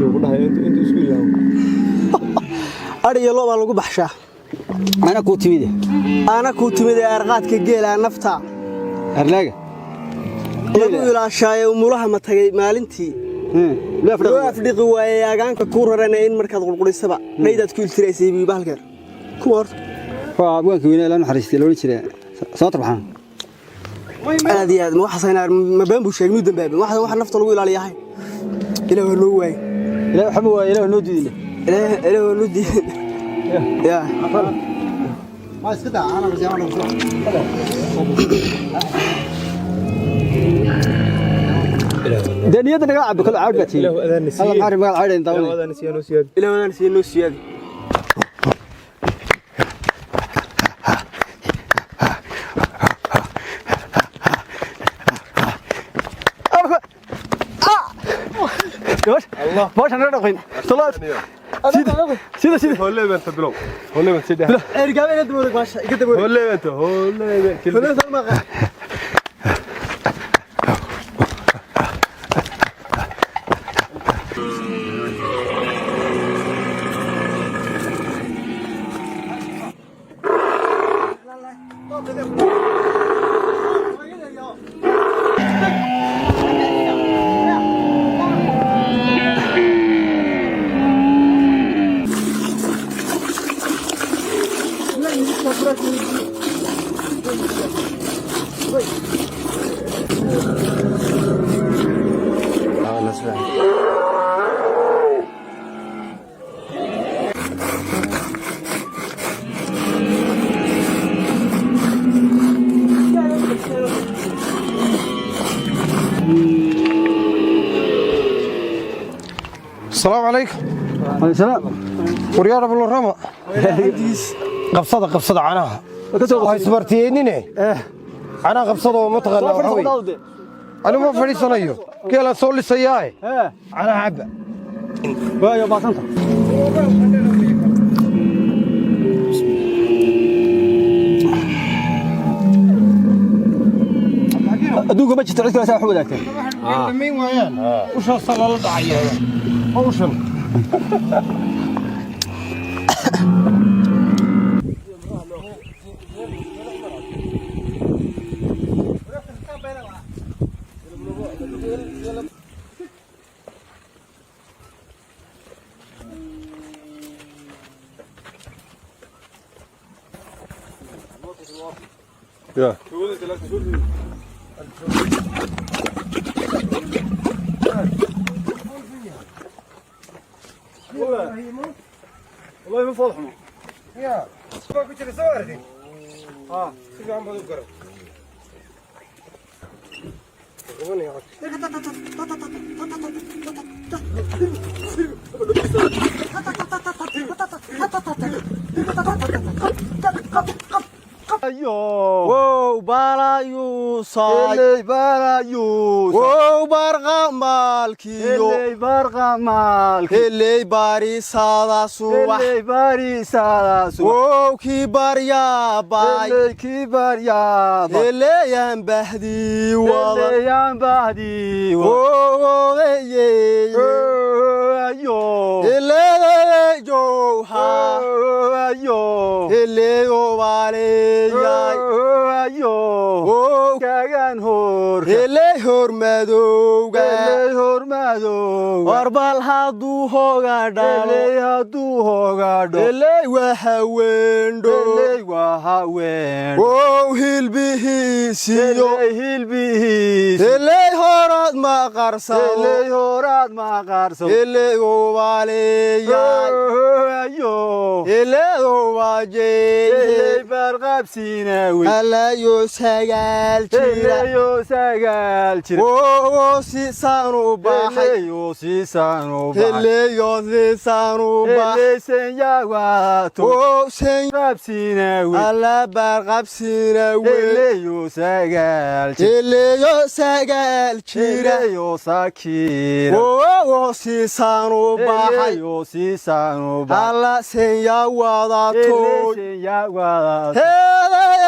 joogo dhahay inta isku ilaawo ariga loo baa lagu baxshaa ana ku timide arqaadka geela nafta arlaaga lagu ilaashayo umulaha ma tagay maalintii loo afdhiqi waayay agaanka ku rarana in markaad qulqulisaba dhaydaad ku iltiraysay bahalkeer ku hor waa abwaanka weynaa ilaa naxariistay loo jiray soo tarbaxan aadi aad ma xasaynaar ma baan buu sheegay dambaabay waxa nafta lagu ilaaliyahay ilaahay loo waayay ilaahay xamu waayay ilaahay noo diidin ilaahay noo diidin يا ما اسكت انا بس يا دنيا دنيا عبد كل عربتي الله عارف ما عارف انت هذا نسيان وسياد الى هذا نسيان وسياد الله باش انا نقين طلعت سيده هولي بنت بلو هولي بنت سيده ارجع بين دمك باش قدام هولي بنت فلوس المغا السلام عليكم. عليكم السلام. ورياض ابو الرمى. قبصده عناها. هاي سبرتينينه. انا قبصده متغنى. انا ما فريسنايو. كيلا سولي سياي. انا عبا. بايو باطنت. ادوق ما جيت عندك لا حول ولا قوه. مين ويان؟ وش الصلاة الله ضعيه؟ وش يا والله ما فضحنا يا سباق كنت صورتي سيدي عم بدو قرب غني wow balayusay اللي بارايوس wow barqa maalkiyo اللي برقة مالك helay barisada subax اللي باريسا wow ki baryaabay اللي كبر يا helayan bahdii wada اللي يان بعدي wow ايوه helay jowha ايوه helay obaleyay ايوه wow كاغان هور helay hormadowga اللي هرمادو warbal haduu hoga dhalo اللي هدو هوغادو helay waxa weendho اللي وهاوين wow hilbihiisiyo اللي هلبيس helay horad ma qarsado اللي هوراد ما قارسو helay obaleyay ايوه helay obajeey اللي برغب سيناوي alayo sagaal jira اللي يوساقال جري wow si saan u baxay اللي يوسيسانو بعد helayo si saan u baxay اللي سنجاواتو wow sen غب سيناوي alla barqabsina wey اللي يوساقال جري helayo sagaal jira اللي يوساكير wow si saan u اللي baxay يوسيسانو بعد alla senya اللي wadatood سنجاواتو helay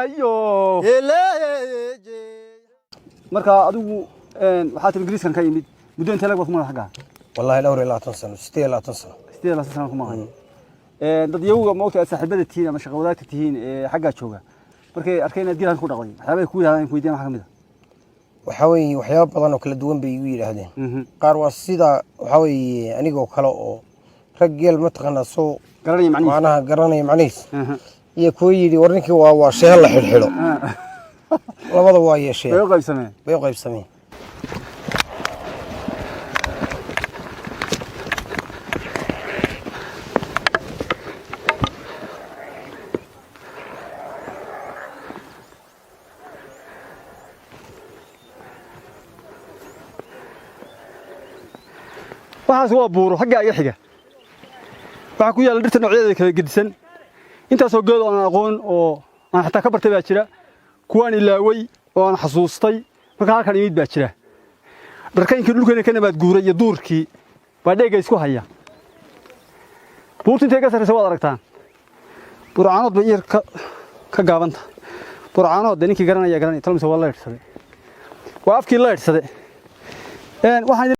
ايوه helay marka adigu waxaad ingiriiskan ka yimid muddo inta laga waqmo xagaa والله دور لا تنسى ستي لا تنسى sidee la san kuma hayn dad iyagu ma ogtahay saaxiibada tihiin ama shaqo wadaagta tihiin xagga jooga markay arkeen inaad diiran ku dhaqday waxaabay ku yiraahdeen ku weydiin waxa kamid waxa weeye waxyaabo badan oo kala duwan bay igu yiraahdeen qaar waa sida waxa weeye anigoo kale oo rag geel ma taqaana soo garanay macnihiisa macnaha garanay macnihiisa iyo ku yiri warninkii waa sheel la xilxilo labada waa yeesheen bay qaybsameen waxaas waa buuro xagga iga xiga waxa ku yaal dhirta noocyada kala gedisan intaas oo geed aan aqoon oo aan xataa ka bartay baa jira kuwaan ilaaway oo aan xasuustay marka halkan imid baa jira dharkaynkii dhulkeena ka nabaad guuray iyo duurkii baa dheega isku haya buurta intee ka sarreysa waad aragtaan burcaanood bay yar ka gaabanta burcaanood ninkii garanaya talmise waa la idhsaday waa afkii la idhsaday waxaan